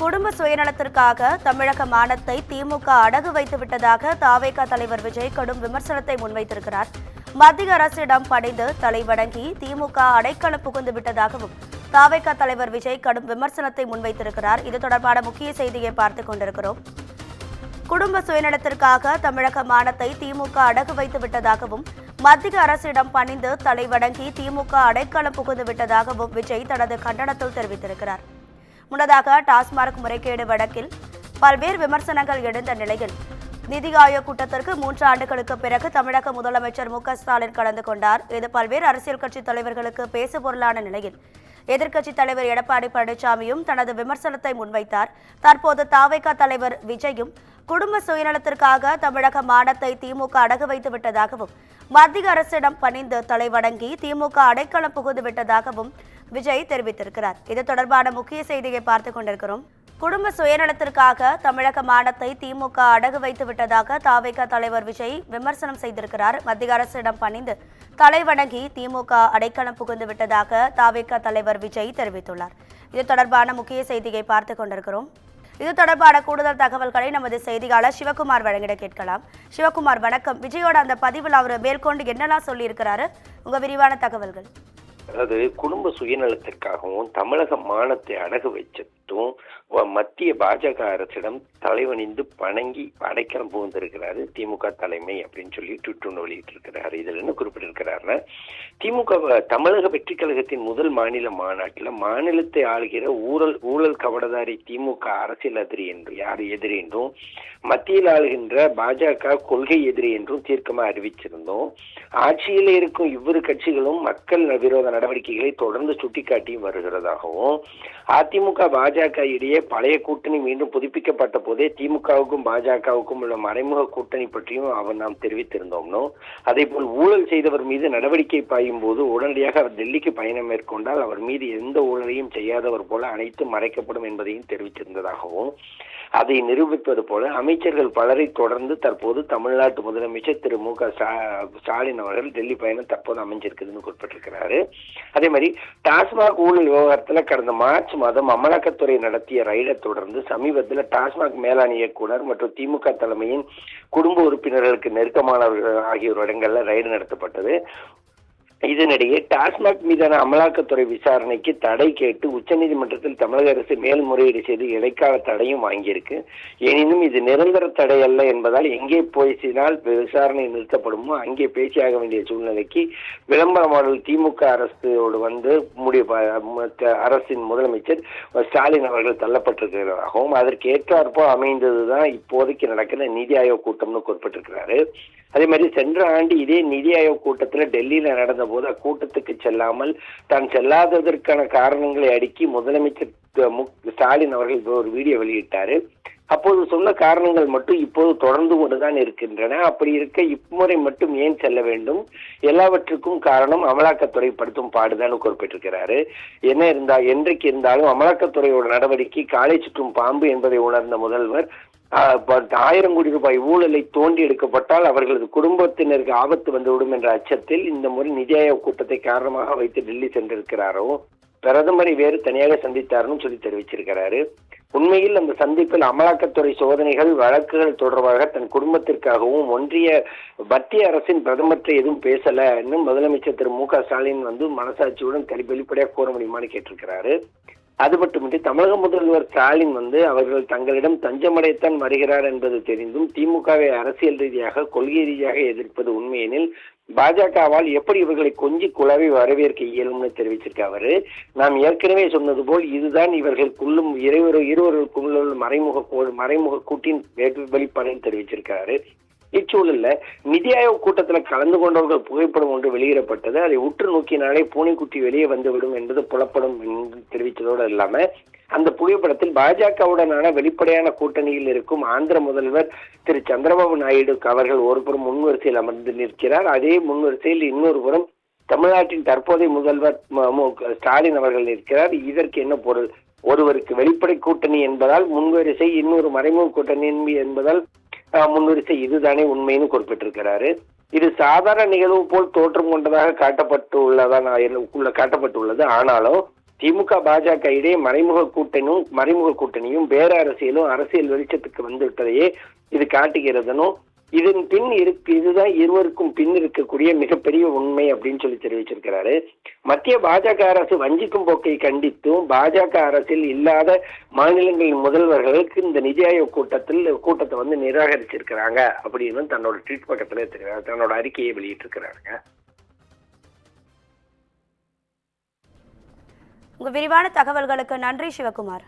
குடும்ப சுயநலத்திற்காக தமிழக மானத்தை திமுக அடகு வைத்து விட்டதாக தாவேகா தலைவர் விஜய் கடும் விமர்சனத்தை முன்வைத்திருக்கிறார். மத்திய அரசிடம் பணிந்து தலைவணங்கி திமுக அடைக்கலம் புகுந்து விட்டதாகவும் தாவேகா தலைவர் விஜய் கடும் விமர்சனத்தை முன்வைத்திருக்கிறார். இது தொடர்பான முக்கிய செய்தியை பார்த்துக் கொண்டிருக்கிறோம். குடும்ப சுயநலத்திற்காக தமிழக மானத்தை திமுக அடகு வைத்து விட்டதாகவும் மத்திய அரசிடம் பணிந்து தலைவணங்கி திமுக அடைக்கலம் புகுந்து விட்டதாகவும் விஜய் தனது கண்டனத்தில் தெரிவித்திருக்கிறார். முன்னதாக டாஸ்மாக் முறைகேடு வழக்கில் பல்வேறு விமர்சனங்கள் எழுந்த நிலையில் நிதி ஆயோக் கூட்டத்திற்கு 3 ஆண்டுகளுக்கு பிறகு தமிழக முதலமைச்சர் மு.க.ஸ்டாலின் கலந்து கொண்டார். இது பல்வேறு அரசியல் கட்சி தலைவர்களுக்கு பேசுபொருளான நிலையில் எதிர்க்கட்சித் தலைவர் எடப்பாடி பழனிசாமியும் தனது விமர்சனத்தை முன்வைத்தார். தற்போது தாவேகா தலைவர் விஜயும் குடும்ப சுயநலத்திற்காக தமிழக மானத்தை திமுக அடகு வைத்து விட்டதாகவும் மத்திய அரசிடம் பணிந்து தலைவணங்கி திமுக அடைக்கலம் புகுந்து விட்டதாகவும் விஜய் தெரிவித்திருக்கிறார். இது தொடர்பான முக்கிய செய்தியை பார்த்துக் கொண்டிருக்கிறோம். குடும்ப சுயநலத்திற்காக தமிழக மானத்தை திமுக அடகு வைத்து விட்டதாக தாவேகா தலைவர் விஜய் விமர்சனம் செய்திருக்கிறார். மத்திய அரசிடம் பணிந்து தலைவணங்கி திமுக அடைக்கலம் புகுந்து விட்டதாக தாவேகா தலைவர் விஜய் தெரிவித்துள்ளார். இது தொடர்பான முக்கிய செய்தியை பார்த்துக் கொண்டிருக்கிறோம். இது தொடர்பான கூடுதல் தகவல்களை நமது செய்தியாளர் சிவகுமார் வழங்கிட கேட்கலாம். சிவகுமார் வணக்கம். விஜயோட அந்த பதிவில் அவர் மேற்கொண்டு என்னெல்லாம் சொல்லியிருக்கிறாரு, உங்க விரிவான தகவல்கள். அதாவது குடும்ப சுயநலத்திற்காகவும் தமிழக மானத்தை அடகு வச்சதும் மத்திய பாஜக அரசிடம் தலைவணிந்து பணங்கி அடைக்கலம் புகுந்திருக்கிறாரு திமுக தலைமை அப்படின்னு சொல்லி ட்விட்டர் வெளியிட்டு இருக்கிறாரு. இதுல என்ன குறிப்பிட்டிருக்கிறாருன்னா, திமுக தமிழக வெற்றி கழகத்தின் முதல் மாநில மாநாட்டில் மாநிலத்தை ஆளுகிற ஊழல் கவடதாரி திமுக அரசியல் எதிரி என்றும் மத்தியில் ஆளுகின்ற பாஜக கொள்கை எதிரி என்றும் தீர்க்கமாக அறிவிச்சிருந்தோம். ஆட்சியில் இருக்கும் இவ்விரு கட்சிகளும் மக்கள் விரோத நடவடிக்கைகளை தொடர்ந்து சுட்டிக்காட்டி வருகிறதாகவும், அதிமுக பாஜக இடையே பழைய கூட்டணி மீண்டும் புதுப்பிக்கப்பட்ட போதே திமுகவுக்கும் பாஜகவுக்கும் உள்ள மறைமுக கூட்டணி பற்றியும் நாம் தெரிவித்திருந்தோம்னோ, அதே போல் ஊழல் செய்தவர் மீது நடவடிக்கை பாயும் போது உடனடியாக அவர் டெல்லிக்கு பயணம் மேற்கொண்டால் அவர் மீது எந்த ஊழலையும் செய்யாதவர் போல அனைத்தும் மறைக்கப்படும் என்பதையும் தெரிவித்திருந்ததாகவும், அதை நிரூபிப்பது போல அமைச்சர்கள் பலரை தொடர்ந்து தற்போது தமிழ்நாட்டு முதலமைச்சர் திரு மு.க.ஸ்டாலின் அவர்கள் டெல்லி பயணம் தற்போது அமைஞ்சிருக்குதுன்னு குறிப்பிட்டிருக்கிறாரு. அதே மாதிரி டாஸ்மாக் ஊழல் விவகாரத்தில் கடந்த மார்ச் மாதம் அமலாக்கத்துறை நடத்திய ரைடை தொடர்ந்து சமீபத்தில் டாஸ்மாக் மேலாண் இயக்குனர் மற்றும் திமுக தலைமையின் குடும்ப உறுப்பினர்களுக்கு நெருக்கமானவர்கள் ஆகியோர் இடங்கள்ல ரைடு நடத்தப்பட்டது. இதனிடையே டாஸ்மாக் மீதான அமலாக்கத்துறை விசாரணைக்கு தடை கேட்டு உச்சநீதிமன்றத்தில் தமிழக அரசு மேல்முறையீடு செய்து இடைக்கால தடையும் வாங்கியிருக்கு. எனினும் இது நிரந்தர தடை அல்ல என்பதால் எங்கே பேசினால் விசாரணை நிறுத்தப்படுமோ அங்கே பேசியாக வேண்டிய சூழ்நிலைக்கு விளம்பரமாடல் திமுக அரசோடு அரசின் முதலமைச்சர் ஸ்டாலின் அவர்கள் தள்ளப்பட்டிருக்கிறதாகவும் அதற்கு ஏற்றாற்போல் அமைந்ததுதான் இப்போதைக்கு நடக்கிற நிதி ஆயோக் கூட்டம்னு குறிப்பிட்டிருக்கிறாரு. அதே மாதிரி சென்ற ஆண்டு இதே நிதி ஆயோக் கூட்டத்தில் டெல்லியில நடந்த போது அக்கூட்டத்துக்கு செல்லாமல் தான் செல்லாததற்கான காரணங்களை அடுக்கி முதலமைச்சர் ஸ்டாலின் அவர்கள் ஒரு வீடியோ வெளியிட்டாரு. அப்போது சொன்ன காரணங்கள் மட்டும் இப்போது தொடர்ந்து கொண்டுதான் இருக்கின்றன. அப்படி இருக்க இம்முறை மட்டும் ஏன் செல்ல வேண்டும்? எல்லாவற்றுக்கும் காரணம் அமலாக்கத்துறை படுத்தும் பாடுதான் குறிப்பிட்டிருக்கிறாரு. என்றைக்கு இருந்தாலும் அமலாக்கத்துறையோட நடவடிக்கை காலை சுற்றும் பாம்பு என்பதை உணர்ந்த முதல்வர் 1000 கோடி ரூபாய் ஊழலை தோண்டி எடுக்கப்பட்டால் அவர்களது குடும்பத்தினருக்கு ஆபத்து வந்துவிடும் என்ற அச்சத்தில் இந்த முறை நிதி ஆயோக் கூட்டத்தை காரணமாக வைத்து டெல்லி சென்றிருக்கிறாரோ, பிரதமரை வேறு தனியாக சந்தித்தாருன்னு சொல்லி தெரிவிச்சிருக்கிறாரு. உண்மையில் அந்த சந்திப்பில் அமலாக்கத்துறை சோதனைகள் வழக்குகள் தொடர்பாக தன் குடும்பத்திற்காகவும் மத்திய அரசின் பிரதமர்கிட்ட எதுவும் பேசலன்னு முதலமைச்சர் திரு மு.க.ஸ்டாலின் மனசாட்சியுடன் வெளிப்படையாக கூற முடியுமான்னு கேட்டிருக்கிறாரு. அது மட்டுமின்றி தமிழக முதல்வர் ஸ்டாலின் அவர்கள் தங்களிடம் தஞ்சமடைத்தான் வருகிறார் என்பது தெரிந்தும் திமுகவை அரசியல் ரீதியாக கொள்கை ரீதியாக எதிர்ப்பது உண்மையெனில் பாஜகவால் எப்படி இவர்களை கொஞ்சி குழாவை வரவேற்க இயலும்னு தெரிவிச்சிருக்க அவரு. நாம் ஏற்கனவே சொன்னது போல் இதுதான் இவர்களுக்குள்ளும் இருவருக்குள்ள மறைமுக கூட்டின் வெளிப்பாடுன்னு தெரிவிச்சிருக்காரு. இச்சூழல்ல நிதி ஆயோக் கூட்டத்தில் கலந்து கொண்டவர்கள் புகைப்படம் ஒன்று வெளியிடப்பட்டது. அதை உற்று நோக்கினாலே பூனைக்குட்டி வெளியே வந்துவிடும் என்பது புலப்படும் என்று தெரிவித்ததோடு இல்லாம அந்த புகைப்படத்தில் பாஜகவுடனான வெளிப்படையான கூட்டணியில் இருக்கும் ஆந்திர முதல்வர் திரு சந்திரபாபு நாயுடு அவர்கள் ஒருபுறம் முன்வரிசையில் அமர்ந்து நிற்கிறார். அதே முன்வரிசையில் இன்னொரு புறம் தமிழ்நாட்டின் தற்போதைய முதல்வர் ஸ்டாலின் அவர்கள் நிற்கிறார். இதற்கு என்ன பொருள்? ஒருவருக்கு வெளிப்படை கூட்டணி என்பதால் முன்வரிசை, இன்னொரு மறைமுக கூட்டணி என்பதால் முன்வரிசை, இதுதானே உண்மைன்னு குறிப்பிட்டிருக்கிறாரு. இது சாதாரண நிகழ்வு போல் தோற்றம் கொண்டதாக காட்டப்பட்டுள்ளது. ஆனாலும் திமுக பாஜக இடையே மறைமுக கூட்டணியும் வேற அரசியல் வெளிச்சத்துக்கு வந்து விட்டதையே இது காட்டுகிறதுனும் இதன் பின் இதுதான் இருவருக்கும் பின் இருக்கக்கூடிய மிகப்பெரிய உண்மை அப்படின்னு சொல்லி தெரிவிச்சிருக்கிறாரு. மத்திய பாஜக அரசு வஞ்சிக்கும் போக்கை கண்டித்தும் பாஜக அரசில் இல்லாத மாநிலங்களின் முதல்வர்களுக்கு இந்த நிதி ஆயோக் கூட்டத்தை வந்து நிராகரிச்சிருக்கிறாங்க அப்படின்னு தன்னோட ட்வீட் பக்கத்துல தன்னோட அறிக்கையை வெளியிட்டிருக்கிறாருங்க. உங்க விரிவான தகவல்களுக்கு நன்றி சிவகுமார்.